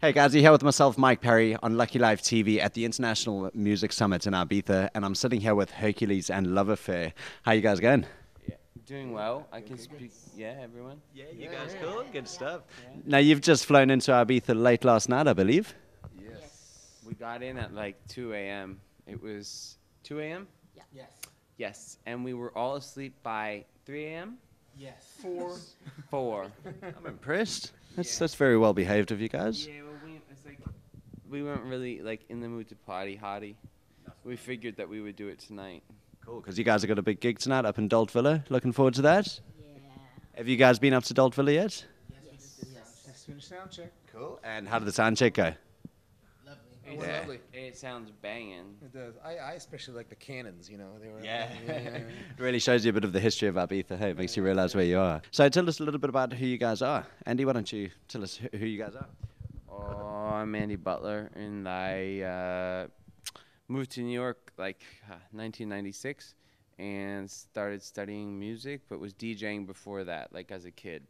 Hey guys, you're here with myself, Mike Perry, on Lucky Life TV at the International Music Summit in Ibiza, and I'm sitting here with Hercules and Love Affair. How you guys going? Yeah, doing well. I can speak. Yeah, everyone. Yeah, you guys cool? Good stuff. Now you've just flown into Ibiza late last night, I believe. Yes. We got in at like 2 a.m. It was 2 a.m. Yeah. Yes. Yes, and we were all asleep by 3 a.m. Yes. 4. I'm impressed. Yeah. That's very well behaved of you guys. Yeah, well, it's like we weren't really like in the mood to party hottie. We figured that we would do it tonight. Cool, because you guys have got a big gig tonight up in Dalt Vila. Looking forward to that. Yeah. Have you guys been up to Dalt Vila yet? Yes. Just finished sound check. Cool. And how did the sound check go? Lovely. It, Yeah. Lovely. it sounds banging. It does. I especially like the cannons. You know, they were. Yeah. It really shows you a bit of the history of Ibiza. Hey, it makes you realize where you are. So tell us a little bit about who you guys are. Andy, why don't you tell us who you guys are? Oh, I'm Andy Butler, and I moved to New York like 1996 and started studying music, but was DJing before that, like as a kid.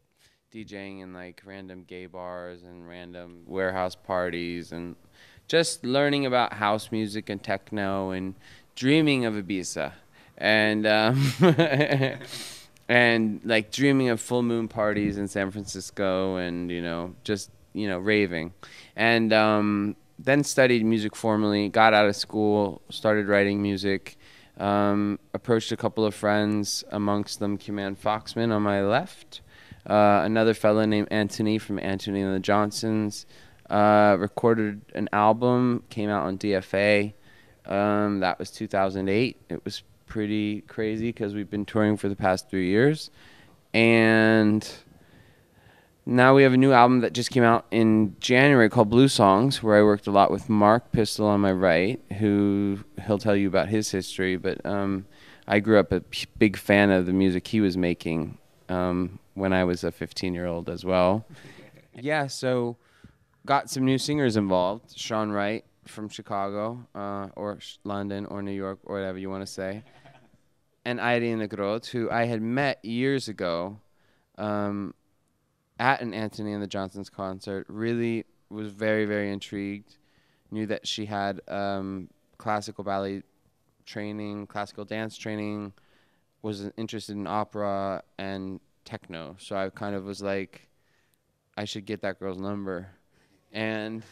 DJing in like random gay bars and random warehouse parties and just learning about house music and techno and dreaming of Ibiza. And and like dreaming of full moon parties in San Francisco and, just, raving. And then studied music formally, got out of school, started writing music, approached a couple of friends, amongst them Q-Man Foxman on my left, another fella named Anthony from Anthony and the Johnsons, recorded an album, came out on DFA. That was 2008. It was pretty crazy because we've been touring for the past 3 years. And now we have a new album that just came out in January called Blue Songs, where I worked a lot with Mark Pistol on my right, who he'll tell you about his history. But I grew up a big fan of the music he was making when I was a 15-year-old as well. Yeah, so got some new singers involved. Sean Wright from Chicago, or London, or New York, or whatever you want to say. And Irene Groth, who I had met years ago at an Anthony and the Johnsons concert. Really was very, very intrigued. Knew that she had classical ballet training, classical dance training, was interested in opera and techno. So I kind of was like, I should get that girl's number. And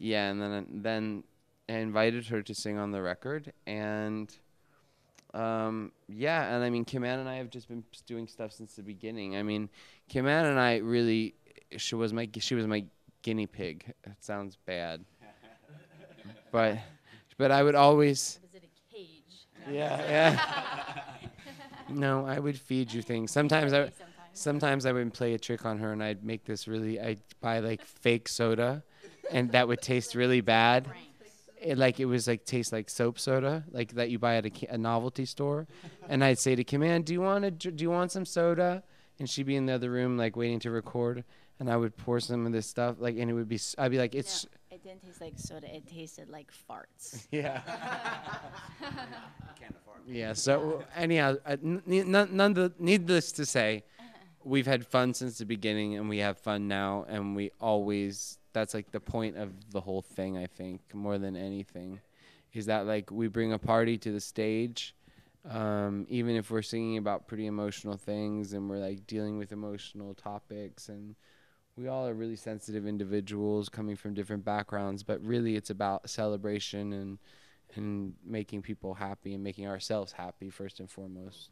yeah, and then I invited her to sing on the record, and yeah, and I mean, Kim-Ann and I have just been doing stuff since the beginning. I mean, Kim-Ann and I really, she was my guinea pig. That sounds bad, but I would always. Was it a cage? Yeah. No, I would feed you things. Sometimes I would play a trick on her, and I'd make this I'd buy like fake soda, and that would taste really bad. It was taste like soap soda, like that you buy at a novelty store. And I'd say to Kim-Ann, do you want some soda? And she'd be in the other room like waiting to record, and I would pour some of this stuff and it would be I'd be like, it's. No, it didn't taste like soda. It tasted like farts. Yeah. Can't afford. Yeah. So anyhow, needless to say, we've had fun since the beginning, and we have fun now, and we always. That's like the point of the whole thing, I think, more than anything, is that like we bring a party to the stage, even if we're singing about pretty emotional things and we're like dealing with emotional topics, and we all are really sensitive individuals coming from different backgrounds, but really it's about celebration and making people happy and making ourselves happy first and foremost.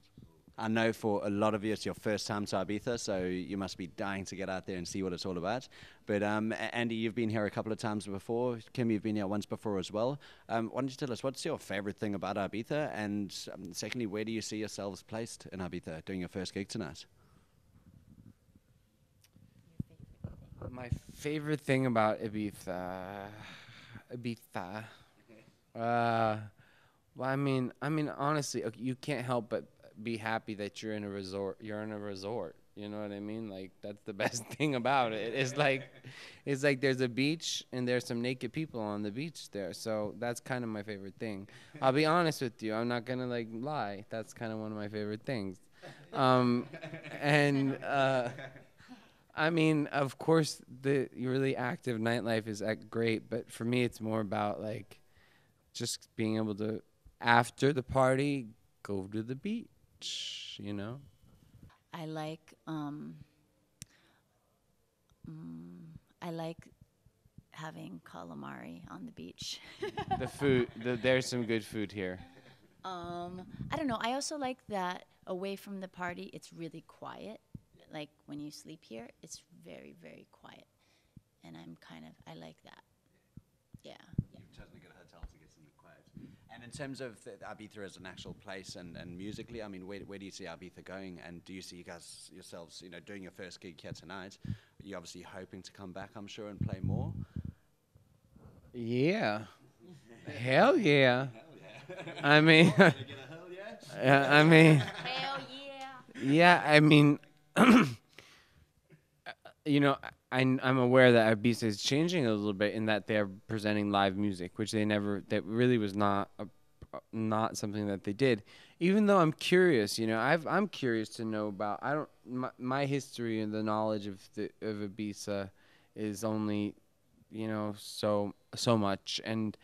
I know for a lot of you it's your first time to Ibiza, so you must be dying to get out there and see what it's all about. But Andy, you've been here a couple of times before. Kim, you've been here once before as well. Why don't you tell us, what's your favorite thing about Ibiza? And secondly, where do you see yourselves placed in Ibiza doing your first gig tonight? My favorite thing about Ibiza. Well, I mean, honestly, you can't help but be happy that you're in a resort. You know what I mean? Like, that's the best thing about it. It's like there's a beach and there's some naked people on the beach there. So that's kind of my favorite thing. I'll be honest with you. I'm not gonna like lie. That's kind of one of my favorite things. And I mean, of course, the really active nightlife is great, but for me, it's more about like just being able to, after the party, go to the beach. You know. I like I like having calamari on the beach. The food. There's some good food here. I don't know. I also like that away from the party, it's really quiet. Like when you sleep here, it's very, very quiet. And I like that. Yeah. You've chosen a good hotel to get some quiet. And in terms of Ibiza as an actual place and musically, I mean, where do you see Ibiza going? And do you see you guys yourselves, doing your first gig here tonight? You're obviously hoping to come back, I'm sure, and play more. Yeah. Hell yeah. I mean, I mean, Hell yeah. yeah. I mean, I'm aware that Ibiza is changing a little bit in that they're presenting live music, which that really was not something that they did. Even though I'm curious, I'm curious to know about. My history and the knowledge of Ibiza is only, so much, and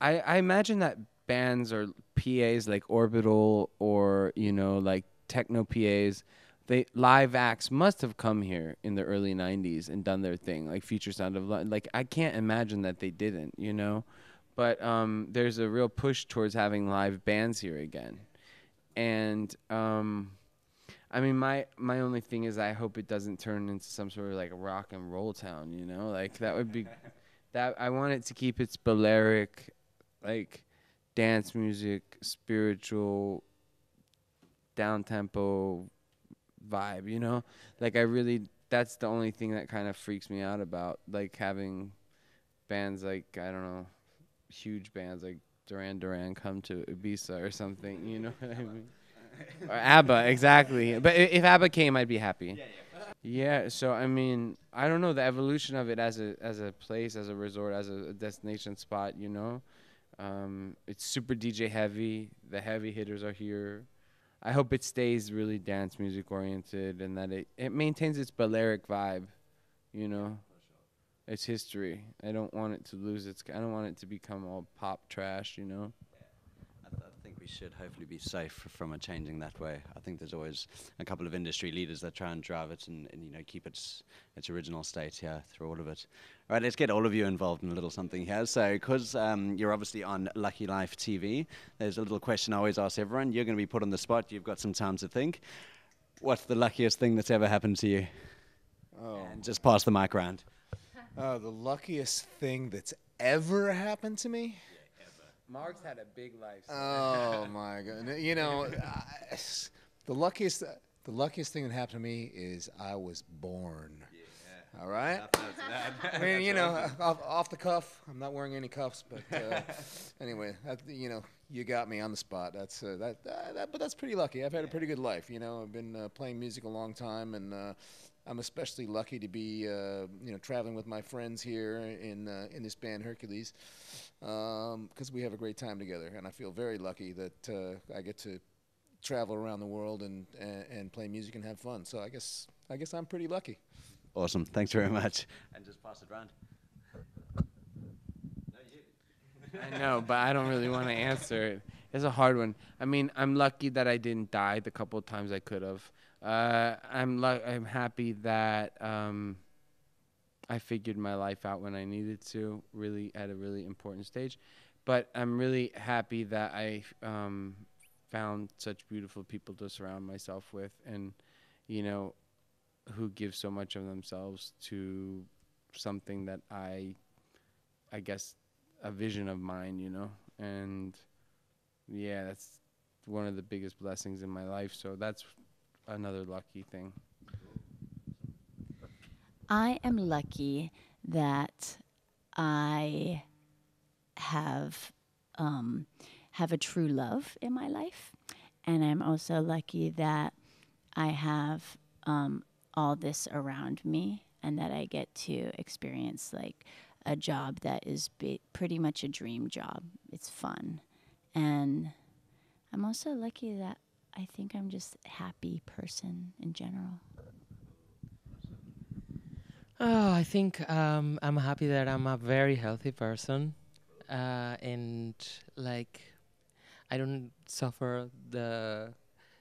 I imagine that bands or PAs like Orbital or like techno PAs, live acts must have come here in the early 90s and done their thing, like Future Sound of like I can't imagine that they didn't, but there's a real push towards having live bands here again. And I mean, my only thing is I hope it doesn't turn into some sort of like a rock and roll town, like that would be that I want it to keep its Balearic, like dance music, spiritual, down tempo vibe, like that's the only thing that kind of freaks me out about like having bands like, I don't know, huge bands like Duran Duran come to Ibiza or something, you know what I mean? Or ABBA, exactly. But if ABBA came, I'd be happy. Yeah, so I mean, I don't know, the evolution of it as a place, as a resort, as a destination spot, it's super DJ heavy. The heavy hitters are here. I hope it stays really dance music oriented and that it maintains its Balearic vibe, its history. I don't want it to lose I don't want it to become all pop trash, I think we should hopefully be safe from it changing that way. I think there's always a couple of industry leaders that try and drive it and keep its original state here through all of it. All right, let's get all of you involved in a little something here. So, because you're obviously on Lucky Life TV, there's a little question I always ask everyone. You're going to be put on the spot. You've got some time to think. What's the luckiest thing that's ever happened to you? Oh, And just pass the mic around. the luckiest thing that's ever happened to me? Mark's had a big life. Oh my God! The luckiest thing that happened to me is I was born. Yeah. All right. I mean, off the cuff. I'm not wearing any cuffs, but anyway, you got me on the spot. That's but that's pretty lucky. I've had a pretty good life. I've been playing music a long time, and I'm especially lucky to be traveling with my friends here in this band Hercules, because we have a great time together, and I feel very lucky that I get to travel around the world and play music and have fun. So I guess I'm pretty lucky. Awesome. Thanks very much. And just pass it around. I know, but I don't really want to answer it. It's a hard one. I mean, I'm lucky that I didn't die the couple of times I could have. I'm happy that I figured my life out when I needed to, really at a really important stage. But I'm really happy that I found such beautiful people to surround myself with, and who give so much of themselves to something that I guess a vision of mine, and yeah, that's one of the biggest blessings in my life. So that's another lucky thing. I am lucky that I have a true love in my life, and I'm also lucky that I have all this around me, and that I get to experience like a job that is pretty much a dream job. It's fun, and I'm also lucky that I think I'm just a happy person in general. Oh, I think I'm happy that I'm a very healthy person, and like I don't suffer the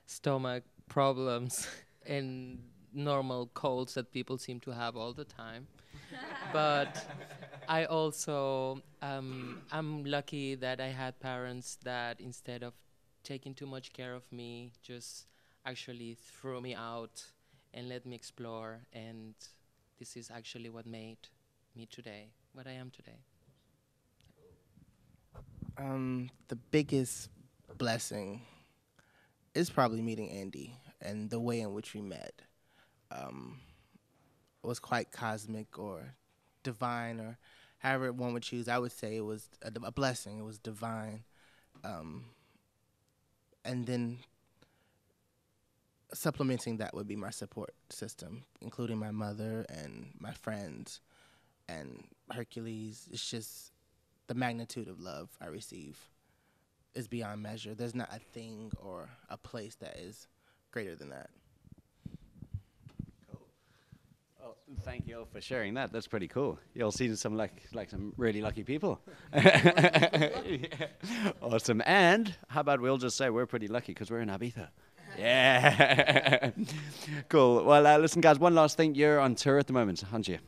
stomach problems and normal colds that people seem to have all the time. But I also I'm lucky that I had parents that instead of taking too much care of me, just actually threw me out and let me explore. And this is actually what made me today, what I am today. The biggest blessing is probably meeting Andy, and the way in which we met um, was quite cosmic or divine, or however one would choose. I would say it was a blessing. It was divine. Um, and then supplementing that would be my support system, including my mother and my friends and Hercules. It's just the magnitude of love I receive is beyond measure. There's not a thing or a place that is greater than that. Oh, thank you all for sharing that. That's pretty cool. You all seem some like some really lucky people. Awesome. And how about we'll just say we're pretty lucky because we're in Ibiza. Yeah. Cool. Well, listen, guys. One last thing. You're on tour at the moment, aren't you?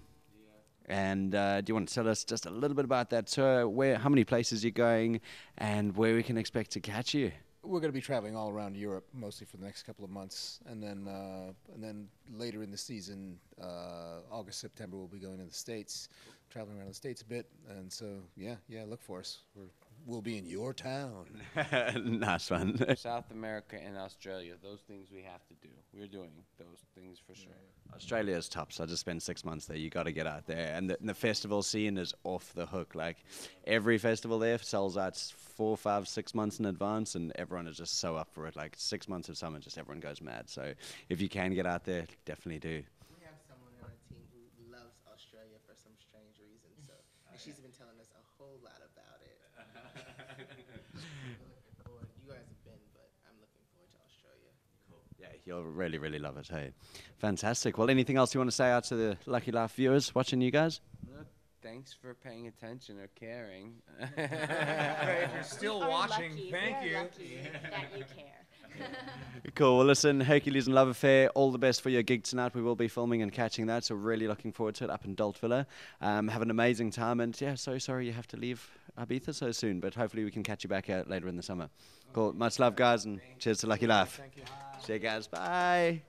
And do you want to tell us just a little bit about that tour? How many places you're going, and where we can expect to catch you? We're going to be traveling all around Europe, mostly for the next couple of months, and then later in the season, August, September, we'll be going to the States, traveling around the States a bit, and so yeah, look for us. We'll be in your town. Nice one. South America and Australia, those things we have to do. We're doing those things for sure. Australia is top, so I just spent 6 months there. You got to get out there, and the festival scene is off the hook. Like every festival there sells out 4, 5, 6 months in advance, and everyone is just so up for it. Like 6 months of summer, just everyone goes mad. So if you can get out there, definitely do. We have someone on our team who loves Australia for some strange reason, so and she's been telling us a whole lot about it. Looking forward. You guys have been, but I'm looking forward to Australia. Yeah, you'll really, really love it. Hey, fantastic. Well, anything else you want to say out to the Lucky Life viewers watching you guys? Thanks for paying attention or caring. If you're still watching, thank you. Lucky that you care. Cool. Well, listen, Hercules and Love Affair, all the best for your gig tonight. We will be filming and catching that, so really looking forward to it up in Dalt Vila. Have an amazing time, and yeah, so sorry you have to leave Ibiza so soon, but hopefully we can catch you back out later in the summer. Cool. Much love, guys, and cheers to Lucky Life. Thank you. See you guys. Bye.